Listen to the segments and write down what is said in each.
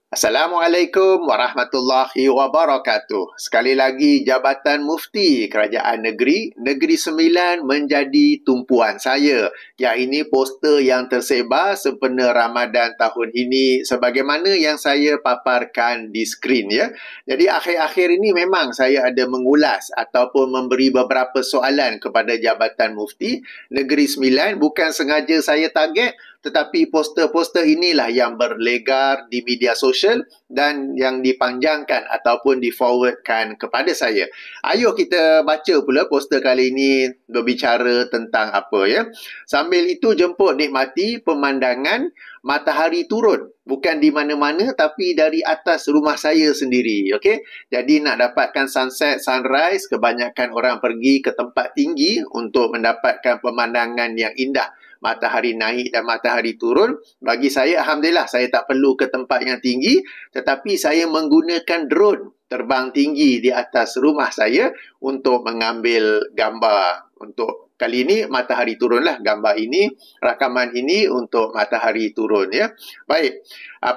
Assalamualaikum warahmatullahi wabarakatuh. Sekali lagi, Jabatan Mufti Kerajaan Negeri Negeri Sembilan menjadi tumpuan saya. Yang ini poster yang tersebar sempena Ramadan tahun ini sebagaimana yang saya paparkan di skrin ya. Jadi akhir-akhir ini memang saya ada mengulas ataupun memberi beberapa soalan kepada Jabatan Mufti Negeri Sembilan. Bukan sengaja saya target, tetapi poster-poster inilah yang berlegar di media sosial dan yang dipanjangkan ataupun di-forwardkan kepada saya. Ayuh kita baca pula poster kali ini berbicara tentang apa ya. Sambil itu jemput nikmati pemandangan matahari turun. Bukan di mana-mana tapi dari atas rumah saya sendiri. Okay? Jadi nak dapatkan sunset, sunrise, kebanyakan orang pergi ke tempat tinggi untuk mendapatkan pemandangan yang indah. Matahari naik dan matahari turun. Bagi saya, Alhamdulillah, saya tak perlu ke tempat yang tinggi, tetapi saya menggunakan drone terbang tinggi di atas rumah saya untuk mengambil gambar. Untuk kali ini, matahari turunlah gambar ini, rakaman ini untuk matahari turun. Ya. Baik,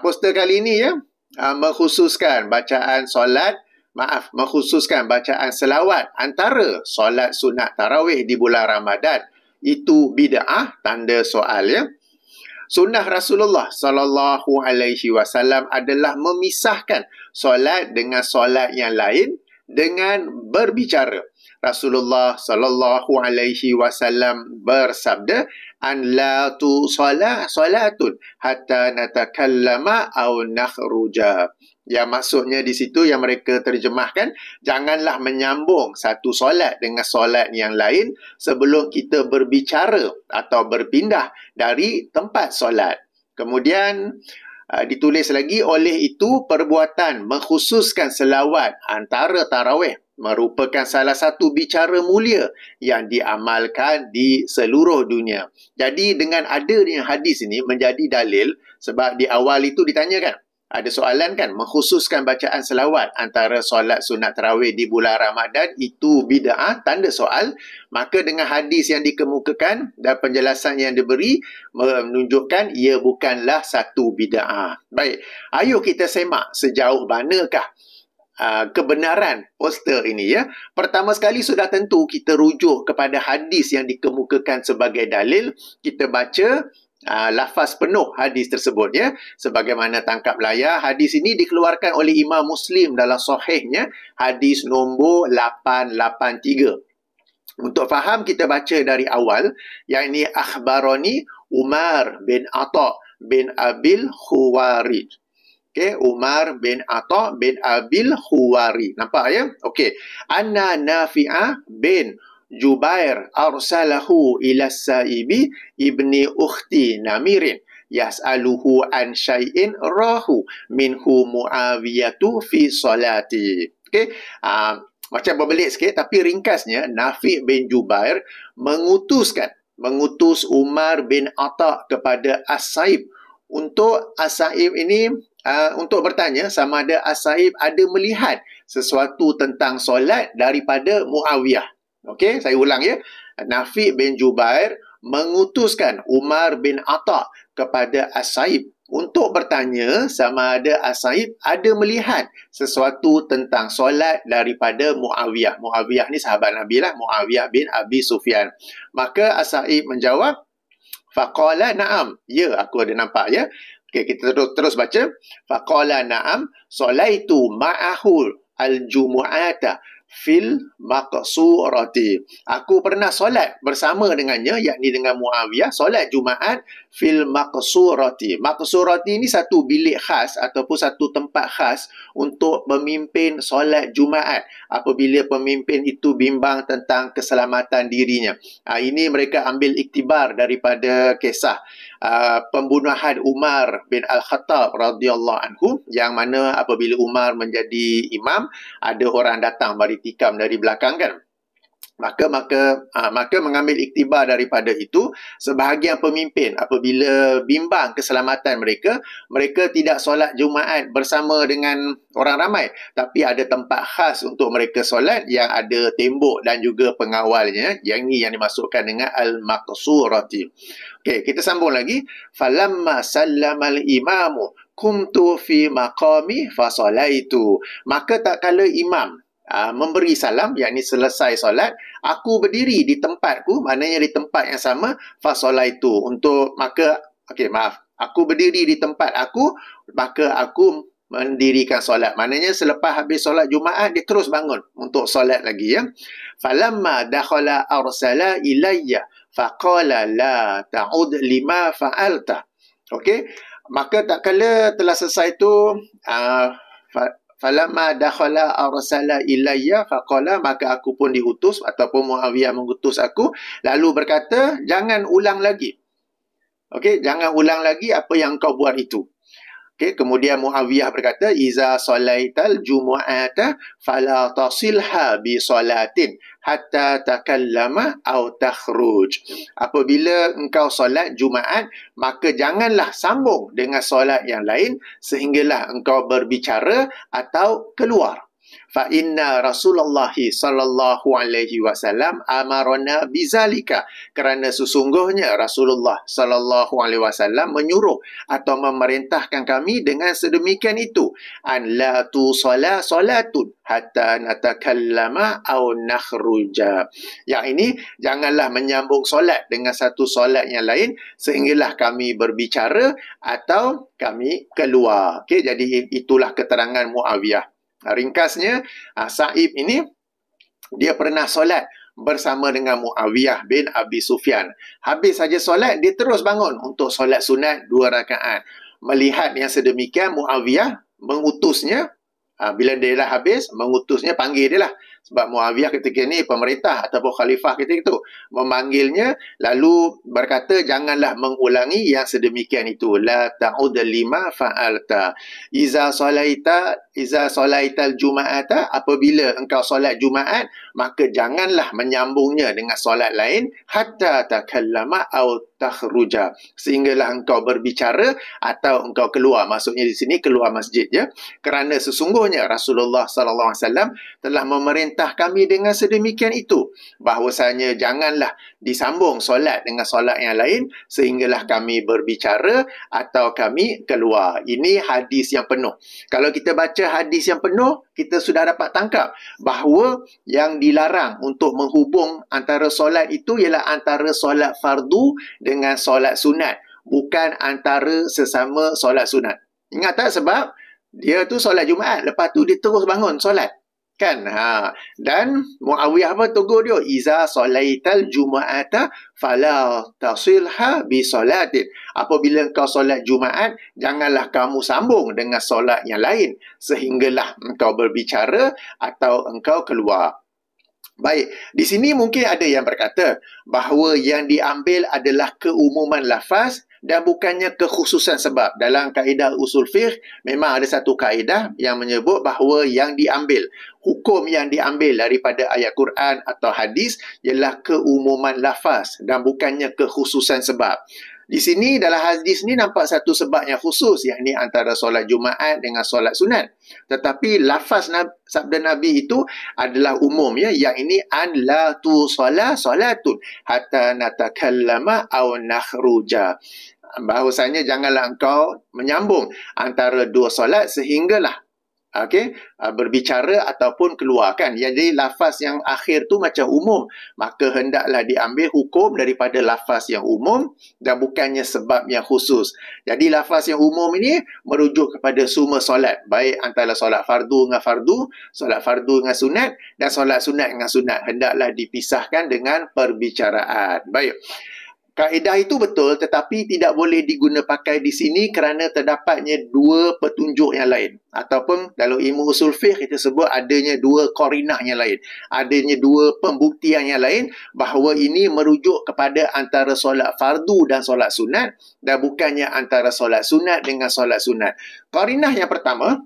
poster kali ini ya, mengkhususkan bacaan solat, mengkhususkan bacaan selawat antara solat sunat tarawih di bulan Ramadan. Itu bid'ah, tanda soal ya. Sunnah Rasulullah sallallahu alaihi wasallam adalah memisahkan solat dengan solat yang lain dengan berbicara. Rasulullah sallallahu alaihi wasallam bersabda, an la tu salatun hatta natakallama aw nakhruja. Yang maksudnya di situ yang mereka terjemahkan, janganlah menyambung satu solat dengan solat yang lain sebelum kita berbicara atau berpindah dari tempat solat. Kemudian ditulis lagi, oleh itu perbuatan mengkhususkan selawat antara tarawih merupakan salah satu bicara mulia yang diamalkan di seluruh dunia. Jadi dengan adanya hadis ini menjadi dalil, sebab di awal itu ditanyakan, ada soalan kan, mengkhususkan bacaan selawat antara solat sunat tarawih di bulan Ramadan itu bid'ah, tanda soal. Maka dengan hadis yang dikemukakan dan penjelasan yang diberi menunjukkan ia bukanlah satu bid'ah. Baik, ayuh kita semak sejauh manakah kebenaran poster ini ya. Pertama sekali sudah tentu kita rujuk kepada hadis yang dikemukakan sebagai dalil. Kita baca lafaz penuh hadis tersebut ya, sebagaimana tangkap layar. Hadis ini dikeluarkan oleh Imam Muslim dalam sahihnya, hadis nombor 883. Untuk faham kita baca dari awal, yang ini akhbarani Umar bin Atha bin Abil Khuwarid. Okay, Umar bin Atha bin Abil Khuwarid. Nampak ya? Okey. Anna Nafi'ah bin Jubair arsalahu ila Saibi ibni ukhti Namirin yas'aluhu an syai'in rahu minhu Muawiyatu fi salati. Okey, macam berbelit sikit tapi ringkasnya, Nafi' bin Jubair mengutus Umar bin Atha kepada As-Saib untuk As-Saib ini untuk bertanya sama ada As-Saib ada melihat sesuatu tentang solat daripada Muawiyah. Okey, saya ulang ya. Nafi' bin Jubair mengutuskan Umar bin Atha kepada As-Saib untuk bertanya sama ada As-Saib ada melihat sesuatu tentang solat daripada Muawiyah. Muawiyah ni sahabat Nabi lah, Muawiyah bin Abi Sufyan. Maka As-Saib menjawab, faqala na'am. Ya, aku ada nampak ya. Okey, kita terus baca. Faqala na'am, solaitu ma'ahul al-jumu'ata fil maqsurati. Aku pernah solat bersama dengannya, yakni dengan Muawiyah, solat Jumaat fil maqsurati. Maqsurati ini satu bilik khas ataupun satu tempat khas untuk pemimpin solat Jumaat apabila pemimpin itu bimbang tentang keselamatan dirinya. Ini mereka ambil iktibar daripada kisah pembunuhan Umar bin Al-Khattab radhiyallahu anhu, yang mana apabila Umar menjadi imam, ada orang datang baritikam dari belakang kan. Maka mengambil iktibar daripada itu, sebahagian pemimpin apabila bimbang keselamatan mereka, mereka tidak solat Jumaat bersama dengan orang ramai, tapi ada tempat khas untuk mereka solat yang ada tembok dan juga pengawalnya. Yang ini yang dimasukkan dengan al-maqsurati. Okey, kita sambung lagi. Falamma sallamal imamu kumtu fi maqami fasolaitu. Maka tak kala imam memberi salam, yakni selesai solat, aku berdiri di tempatku, maknanya di tempat yang sama, fasolaitu, aku berdiri di tempat aku, maka aku mendirikan solat. Maknanya selepas habis solat Jumaat, dia terus bangun untuk solat lagi, ya. Falamma dakhala arsala ilayya faqala la ta'ud lima fa'alta. Okey, maka tak kala telah selesai tu, falamma dakhala arsala ilayya faqala, maka aku pun diutus ataupun Muawiyah mengutus aku, lalu berkata, jangan ulang lagi. Okey, jangan ulang lagi apa yang kau buat itu. Okey, kemudian Muawiyah berkata, iza salaital jumu'ata fala tasilha bi salatin hatta takallama au takhruj. Apabila engkau solat Jumaat, maka janganlah sambung dengan solat yang lain sehinggalah engkau berbicara atau keluar. Fa inna Rasulullah sallallahu alaihi wasallam amarna bizalika, kerana sesungguhnya Rasulullah sallallahu alaihi wasallam menyuruh atau memerintahkan kami dengan sedemikian itu, an la tu salatun hatta natakallama au nakhruja. Yang ini, janganlah menyambung solat dengan satu solat yang lain sehinggalah kami berbicara atau kami keluar. Okey, jadi itulah keterangan Muawiyah. Ringkasnya, Sa'ib ini dia pernah solat bersama dengan Muawiyah bin Abi Sufyan. Habis saja solat, dia terus bangun untuk solat sunat 2 rakaat. Melihat yang sedemikian, Muawiyah mengutusnya. Bila dia dah habis, mengutusnya, panggil dia lah. Sebab Muawiyah ketika ni pemerintah ataupun khalifah ketika itu, memanggilnya, lalu berkata, janganlah mengulangi yang sedemikian itu. La ta'ud lima fa'alta. Iza solaital juma'ata, apabila engkau solat Jumaat, maka janganlah menyambungnya dengan solat lain, hatta takallama au takhruja, sehinggalah engkau berbicara atau engkau keluar. Maksudnya di sini keluar masjid, ya. Kerana sesungguhnya Rasulullah sallallahu alaihi wasallam telah memerintah kami dengan sedemikian itu, bahwasanya janganlah disambung solat dengan solat yang lain sehinggalah kami berbicara atau kami keluar. Ini hadis yang penuh. Kalau kita baca hadis yang penuh, kita sudah dapat tangkap bahawa yang dilarang untuk menghubung antara solat itu ialah antara solat fardu dengan solat sunat, bukan antara sesama solat sunat. Ingat tak? Sebab dia tu solat Jumaat, lepas tu dia terus bangun solat, kan? Dan Muawiyah apa tegur dia? Iza solaital juma'ata fala tasilha bi salatin. Apabila engkau solat Jumaat, janganlah kamu sambung dengan solat yang lain sehinggalah engkau berbicara atau engkau keluar. Baik, di sini mungkin ada yang berkata bahawa yang diambil adalah keumuman lafaz dan bukannya kekhususan sebab. Dalam kaedah usul fiqh, memang ada satu kaedah yang menyebut bahawa yang diambil, hukum yang diambil daripada ayat Quran atau hadis ialah keumuman lafaz dan bukannya kekhususan sebab. Di sini dalam hadis ni nampak satu sebab yang khusus, yakni antara solat Jumaat dengan solat sunat. Tetapi lafaz sabda Nabi itu adalah umum, ya. Yang ini an la tu salatun hatta natakallama au nakhruja. Bahawasanya janganlah engkau menyambung antara dua solat sehinggalah berbicara ataupun keluarkan. Jadi lafaz yang akhir tu macam umum, maka hendaklah diambil hukum daripada lafaz yang umum dan bukannya sebab yang khusus. Jadi lafaz yang umum ini merujuk kepada semua solat, baik antara solat fardu dengan fardu, solat fardu dengan sunat, dan solat sunat dengan sunat. Hendaklah dipisahkan dengan perbicaraan. Baik. Kaedah itu betul, tetapi tidak boleh diguna pakai di sini kerana terdapatnya dua petunjuk yang lain. Ataupun dalam ilmu usul fiqh kita sebut adanya dua qarinah yang lain. Adanya dua pembuktian yang lain bahawa ini merujuk kepada antara solat fardu dan solat sunat dan bukannya antara solat sunat dengan solat sunat. Qarinah yang pertama,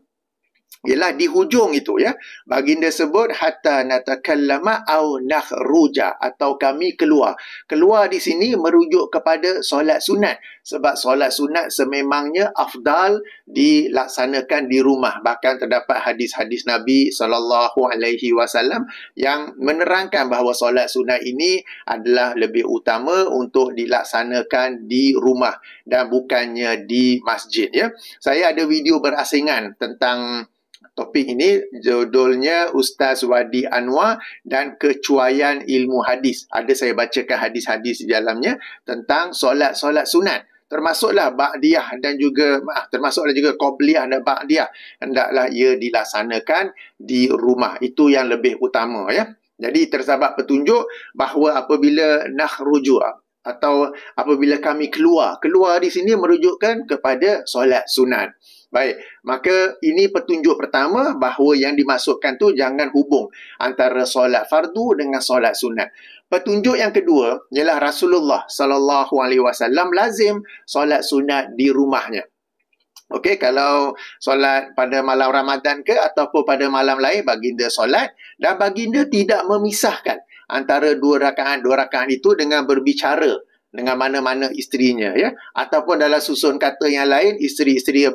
ialah di hujung itu ya. Baginda sebut hatta natakallama au nakhruja, atau kami keluar. Keluar di sini merujuk kepada solat sunat, sebab solat sunat sememangnya afdal dilaksanakan di rumah. Bahkan terdapat hadis-hadis Nabi SAW yang menerangkan bahawa solat sunat ini adalah lebih utama untuk dilaksanakan di rumah dan bukannya di masjid ya. Saya ada video berasingan tentang topik ini, judulnya Ustaz Wadi Anwar dan Kecuaian Ilmu Hadis. Ada saya bacakan hadis-hadis di dalamnya tentang solat-solat sunat. Termasuklah ba'diyah dan juga termasuklah juga qobliyah dan ba'diyah. Hendaklah ia dilaksanakan di rumah. Itu yang lebih utama ya. Jadi terdapat petunjuk bahawa apabila nakhruju atau apabila kami keluar di sini merujukkan kepada solat sunat. Baik, maka ini petunjuk pertama bahawa yang dimasukkan tu jangan hubung antara solat fardu dengan solat sunat. Petunjuk yang kedua ialah Rasulullah SAW lazim solat sunat di rumahnya. Okey, kalau solat pada malam Ramadan ke ataupun pada malam lain, baginda solat dan baginda tidak memisahkan antara dua rakaat itu dengan berbicara dengan mana-mana isterinya ya, ataupun dalam susun kata yang lain, isteri-isteri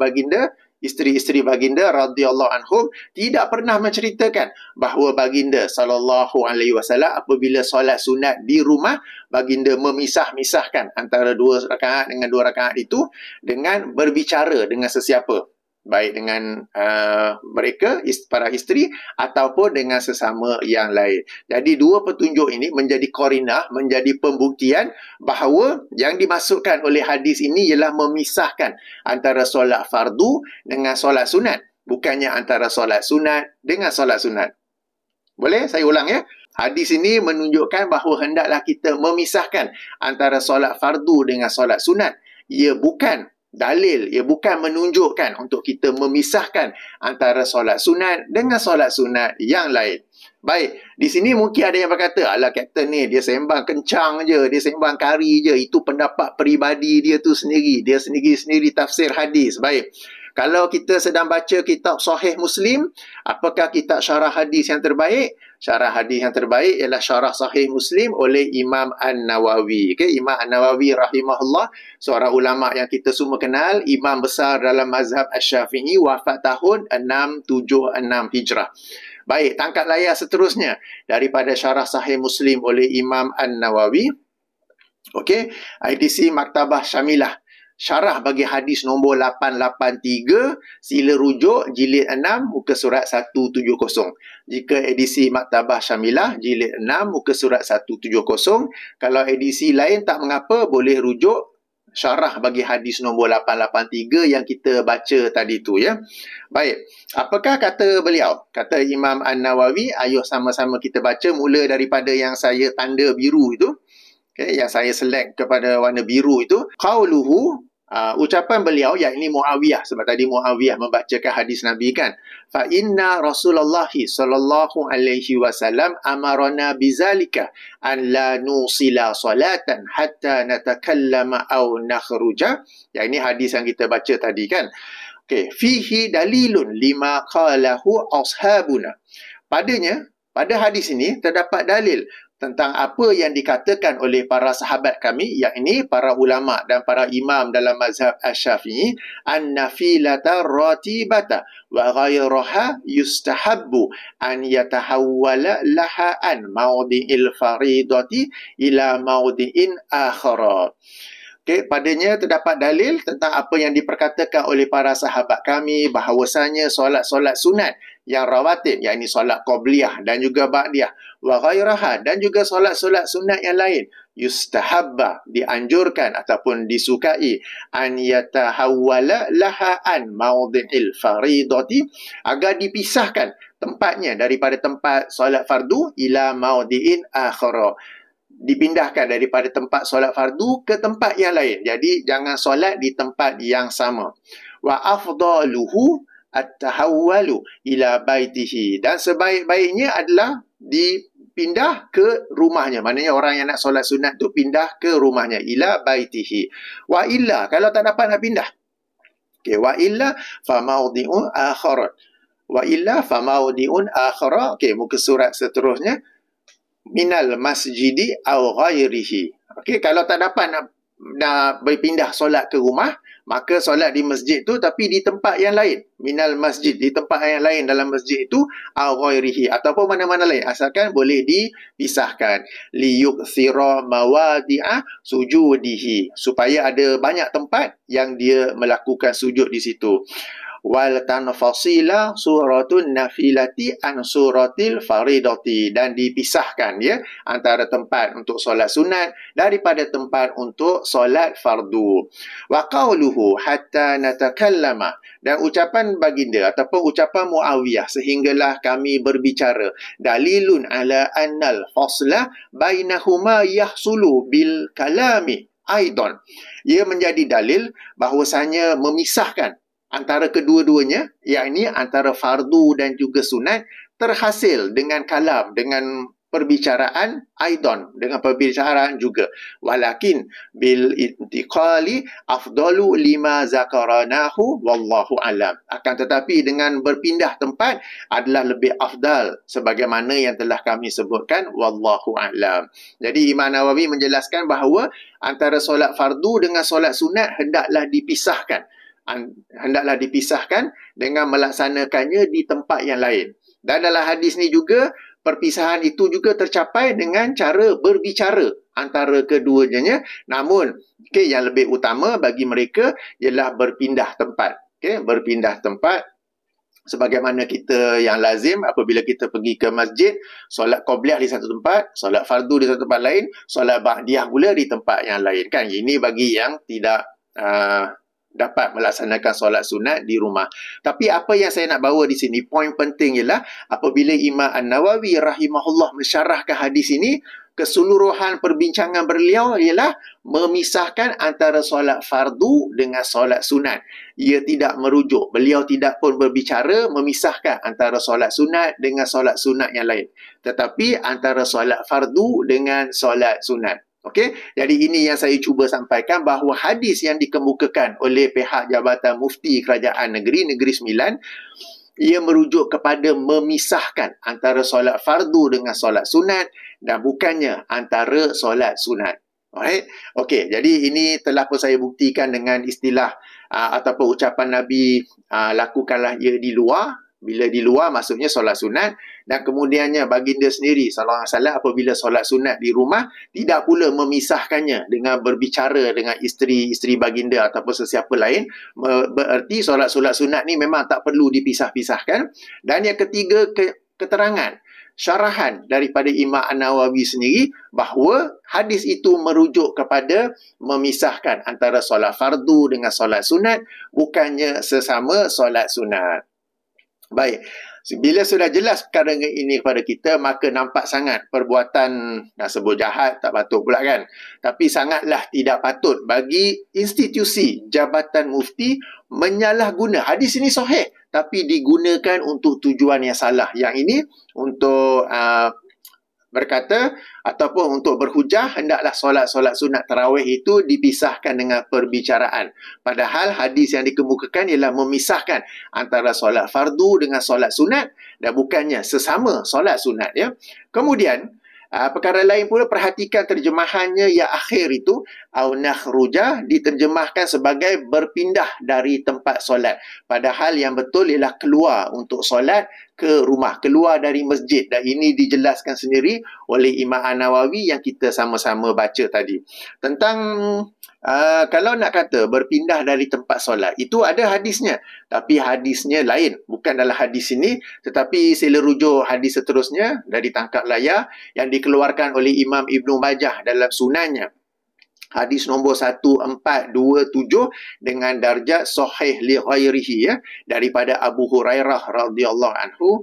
baginda radhiyallahu anhum tidak pernah menceritakan bahawa baginda SAW apabila solat sunat di rumah, baginda memisahkan antara dua rakaat dengan dua rakaat itu dengan berbicara dengan sesiapa, baik dengan mereka, para isteri ataupun dengan sesama yang lain. Jadi dua petunjuk ini menjadi qarinah, menjadi pembuktian bahawa yang dimasukkan oleh hadis ini ialah memisahkan antara solat fardu dengan solat sunat, bukannya antara solat sunat dengan solat sunat. Boleh saya ulang ya? Hadis ini menunjukkan bahawa hendaklah kita memisahkan antara solat fardu dengan solat sunat. Ia bukan dalil, ia bukan menunjukkan untuk kita memisahkan antara solat sunat dengan solat sunat yang lain. Baik, di sini mungkin ada yang berkata, alah Kapten ni dia sembang kencang je, dia sembang kari je, itu pendapat peribadi dia tu sendiri, dia sendiri tafsir hadis. Baik, kalau kita sedang baca kitab Sahih Muslim, apakah kitab syarah hadis yang terbaik? Syarah hadis yang terbaik ialah syarah Sahih Muslim oleh Imam An-Nawawi. Okay? Imam An-Nawawi rahimahullah, seorang ulama yang kita semua kenal, imam besar dalam mazhab Asy-Syafi'i, wafat tahun 676 Hijrah. Baik, tangkap layar seterusnya daripada syarah Sahih Muslim oleh Imam An-Nawawi. Okey, edisi Maktabah Syamilah. Syarah bagi hadis nombor 883, sila rujuk jilid 6 muka surat 170. Jika edisi Maktabah Syamilah jilid 6 muka surat 170, kalau edisi lain tak mengapa, boleh rujuk syarah bagi hadis nombor 883 yang kita baca tadi tu ya. Baik, apakah kata beliau? Kata Imam An-Nawawi, ayo sama-sama kita baca mula daripada yang saya tanda biru itu. Okay, yang saya select kepada warna biru itu. Qauluhu, ucapan beliau, yakni Muawiyah, sebab tadi Muawiyah membacakan hadis Nabi kan. Fa inna Rasulullah sallallahu alaihi wasallam amarna bizalika an la nusila salatan hatta natakallama aw nakhruja. Yang ini hadis yang kita baca tadi kan. Okey, fihi dalilun lima qalahu ashabuna. Padanya, pada hadis ini terdapat dalil tentang apa yang dikatakan oleh para sahabat kami, yakni para ulama dan para imam dalam mazhab Asy-Syafi'i, an-nafilata ratibata wa ghayraha yustahabbu an yatahawwala laha an mawdi'il faridati ila mawdi'in akhara. Okay, padanya terdapat dalil tentang apa yang diperkatakan oleh para sahabat kami bahawasanya solat-solat sunat yang rawatib, yakni solat qobliyah dan juga ba'diyah, wa ghairaha, dan juga solat-solat sunat yang lain, yustahabba, dianjurkan ataupun disukai, an yatahawwala laha an mawdi'il faridati, agar dipisahkan tempatnya daripada tempat solat fardu ila mawdi'in akhara, dipindahkan daripada tempat solat fardu ke tempat yang lain. Jadi jangan solat di tempat yang sama. Wa afdaluhu at-tahawwalu ila baitihi, dan sebaik-baiknya adalah dipindah ke rumahnya. Maknanya orang yang nak solat sunat tu pindah ke rumahnya, ila baitihi. Wa illa, kalau tak dapat nak pindah, okay, wa illa fa mawdi'u akharat, wa illa famaudiun akhara. Okey, muka surat seterusnya, minal masjidi aw ghairihi. Okey, kalau tak dapat nak berpindah solat ke rumah, maka solat di masjid tu tapi di tempat yang lain. Minal masjid, di tempat yang lain dalam masjid itu, aw ghairihi, ataupun mana-mana lain, asalkan boleh dipisahkan. Liyukthira mawadi'a sujudihi, supaya ada banyak tempat yang dia melakukan sujud di situ. Wal tanfasila suratun nafilati an suratil faridati, dan dipisahkan ya antara tempat untuk solat sunat daripada tempat untuk solat fardu. Wa qauluhu hatta natakallama, dan ucapan baginda ataupun ucapan Muawiyah sehinggalah kami berbicara, dalilun ala annal fasla bainahuma yahsulu bil kalami aidan, ia menjadi dalil bahwasanya memisahkan antara kedua-duanya, yakni antara fardu dan juga sunat, terhasil dengan kalam, dengan perbicaraan, aidan, dengan perbicaraan juga. Walakin bil intiqali afdalu lima zakaranahu wallahu alam. Akan tetapi dengan berpindah tempat adalah lebih afdal sebagaimana yang telah kami sebutkan, wallahu alam. Jadi Imam Nawawi menjelaskan bahawa antara solat fardu dengan solat sunat hendaklah dipisahkan. Dengan melaksanakannya di tempat yang lain. Dan dalam hadis ni juga, perpisahan itu juga tercapai dengan cara berbicara antara keduanya. Namun, yang lebih utama bagi mereka ialah berpindah tempat. Berpindah tempat. Sebagaimana kita yang lazim apabila kita pergi ke masjid, solat qobliyah di satu tempat, solat fardu di satu tempat lain, solat ba'diyah pula di tempat yang lain. Kan? Ini bagi yang tidak dapat melaksanakan solat sunat di rumah. Tapi apa yang saya nak bawa di sini, poin penting ialah apabila Imam An-Nawawi rahimahullah mensyarahkan hadis ini, keseluruhan perbincangan beliau ialah memisahkan antara solat fardu dengan solat sunat. Ia tidak merujuk, beliau tidak pun berbicara memisahkan antara solat sunat dengan solat sunat yang lain, tetapi antara solat fardu dengan solat sunat. Okey, jadi ini yang saya cuba sampaikan, bahawa hadis yang dikemukakan oleh pihak Jabatan Mufti Kerajaan Negeri Sembilan, ia merujuk kepada memisahkan antara solat fardu dengan solat sunat dan bukannya antara solat sunat. Alright. Okey, jadi ini telah pun saya buktikan dengan istilah ataupun ucapan Nabi, lakukanlah ia di luar. Bila di luar maksudnya solat sunat, dan kemudiannya baginda sendiri sallallahu alaihi wasallam apabila solat sunat di rumah tidak pula memisahkannya dengan berbicara dengan isteri baginda ataupun sesiapa lain. Bererti solat-solat sunat ni memang tak perlu dipisah-pisahkan. Dan yang ketiga, keterangan syarahan daripada Imam An-Nawawi sendiri bahawa hadis itu merujuk kepada memisahkan antara solat fardu dengan solat sunat, bukannya sesama solat sunat. Baik, bila sudah jelas perkara ini kepada kita, maka nampak sangat perbuatan, nak sebut jahat tak patut pula kan, tapi sangatlah tidak patut bagi institusi Jabatan Mufti menyalahguna hadis ini sahih tapi digunakan untuk tujuan yang salah. Yang ini untuk berkata ataupun untuk berhujah hendaklah solat-solat sunat tarawih itu dipisahkan dengan perbicaraan. Padahal hadis yang dikemukakan ialah memisahkan antara solat fardu dengan solat sunat dan bukannya sesama solat sunat. Ya. Kemudian perkara lain pula, perhatikan terjemahannya yang akhir itu, au nakhruja, diterjemahkan sebagai berpindah dari tempat solat. Padahal yang betul ialah keluar untuk solat ke rumah, keluar dari masjid. Dan ini dijelaskan sendiri oleh Imam An-Nawawi yang kita sama-sama baca tadi. Tentang kalau nak kata berpindah dari tempat solat, itu ada hadisnya. Tapi hadisnya lain. Bukan dalam hadis ini, tetapi sila rujuk hadis seterusnya dari tangkap layar yang dikeluarkan oleh Imam Ibnu Majah dalam sunannya. Hadis nombor 1427 dengan darjat sahih li ghairihi, ya, daripada Abu Hurairah radhiyallahu anhu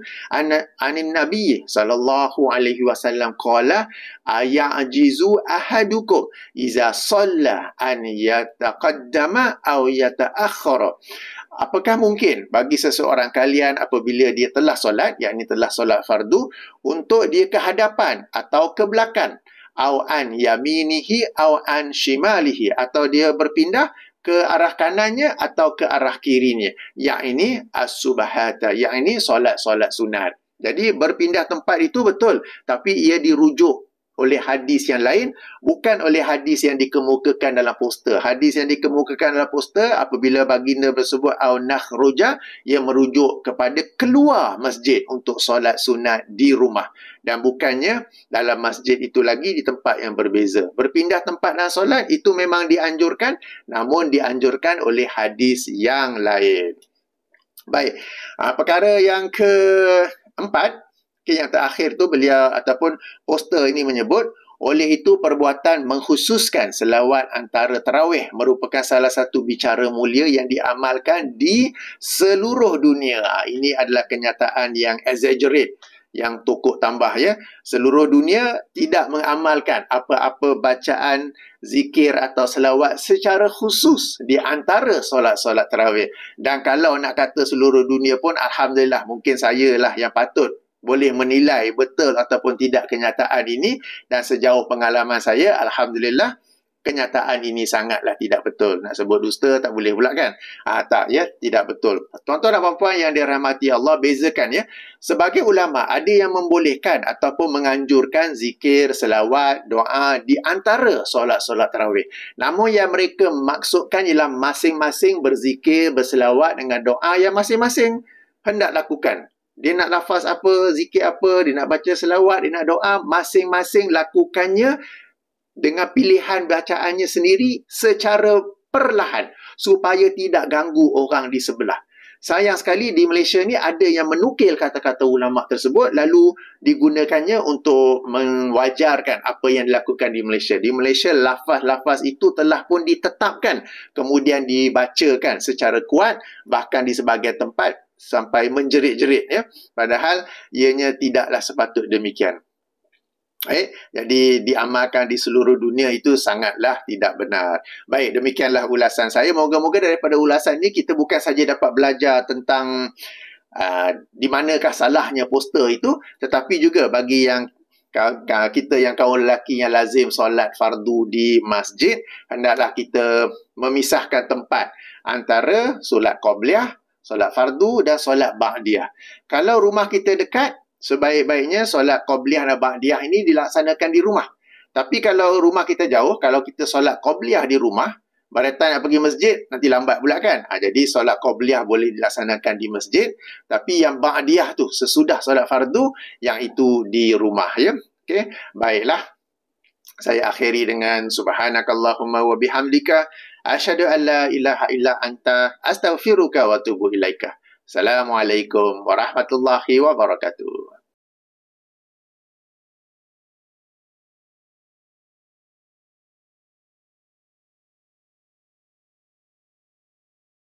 anin Nabi sallallahu alaihi wasallam qala ayajizu ahadukum iza shalla an yataqaddama aw yata'akhkhara. Apakah mungkin bagi seseorang kalian apabila dia telah solat, yakni telah solat fardu, untuk dia ke hadapan atau ke belakang, au an yaminihi au an shimalihi, atau dia berpindah ke arah kanannya atau ke arah kirinya. Yang ini as-subahata, yang ini solat-solat sunat. Jadi berpindah tempat itu betul, tapi ia dirujuk oleh hadis yang lain, bukan oleh hadis yang dikemukakan dalam poster. Hadis yang dikemukakan dalam poster, apabila baginda bersebut au nakhruja, ia merujuk kepada keluar masjid untuk solat sunat di rumah. Dan bukannya dalam masjid itu lagi di tempat yang berbeza. Berpindah tempat dan solat itu memang dianjurkan, namun dianjurkan oleh hadis yang lain. Baik, perkara yang keempat, yang terakhir tu beliau ataupun poster ini menyebut, oleh itu perbuatan mengkhususkan selawat antara tarawih merupakan salah satu bicara mulia yang diamalkan di seluruh dunia. Ini adalah kenyataan yang exaggerate, yang tokok tambah ya. Seluruh dunia tidak mengamalkan apa-apa bacaan zikir atau selawat secara khusus di antara solat-solat tarawih. Dan kalau nak kata seluruh dunia pun, alhamdulillah, mungkin saya lah yang patut boleh menilai betul ataupun tidak kenyataan ini, dan sejauh pengalaman saya, alhamdulillah, kenyataan ini sangatlah tidak betul. Nak sebut dusta tak boleh pula kan? Tak ya, tidak betul. Tuan-tuan dan puan-puan yang dirahmati Allah, bezakan ya. Sebagai ulama, ada yang membolehkan ataupun menganjurkan zikir, selawat, doa di antara solat-solat tarawih. Namun yang mereka maksudkan ialah masing-masing berzikir, berselawat dengan doa yang masing-masing hendak lakukan. Dia nak lafaz apa, zikir apa, dia nak baca selawat, dia nak doa, masing-masing lakukannya dengan pilihan bacaannya sendiri secara perlahan supaya tidak ganggu orang di sebelah. Sayang sekali di Malaysia ni ada yang menukil kata-kata ulama tersebut lalu digunakannya untuk mewajarkan apa yang dilakukan di Malaysia. Di Malaysia lafaz-lafaz itu telah pun ditetapkan, kemudian dibacakan secara kuat, bahkan di sebahagian tempat sampai menjerit-jerit ya. Padahal ianya tidaklah sepatut demikian. Jadi diamalkan di seluruh dunia itu sangatlah tidak benar. Baik, demikianlah ulasan saya. Moga-moga daripada ulasan ini kita bukan saja dapat belajar tentang di manakah salahnya poster itu, tetapi juga bagi yang kita yang kaum lelaki yang lazim solat fardu di masjid, hendaklah kita memisahkan tempat antara solat qabliyah, solat fardu dan solat ba'diyah. Kalau rumah kita dekat, sebaik-baiknya solat qabliyah dan ba'diyah ini dilaksanakan di rumah. Tapi kalau rumah kita jauh, kalau kita solat qabliyah di rumah, pada time nak pergi masjid, nanti lambat pula kan. Jadi solat qabliyah boleh dilaksanakan di masjid, tapi yang ba'diyah tu sesudah solat fardu, yang itu di rumah ya. Okey, baiklah. Saya akhiri dengan subhanakallahumma wa bihamdika asyhadu an la ilaha illa anta astaghfiruka wa atubu ilaika. Assalamualaikum warahmatullahi wabarakatuh.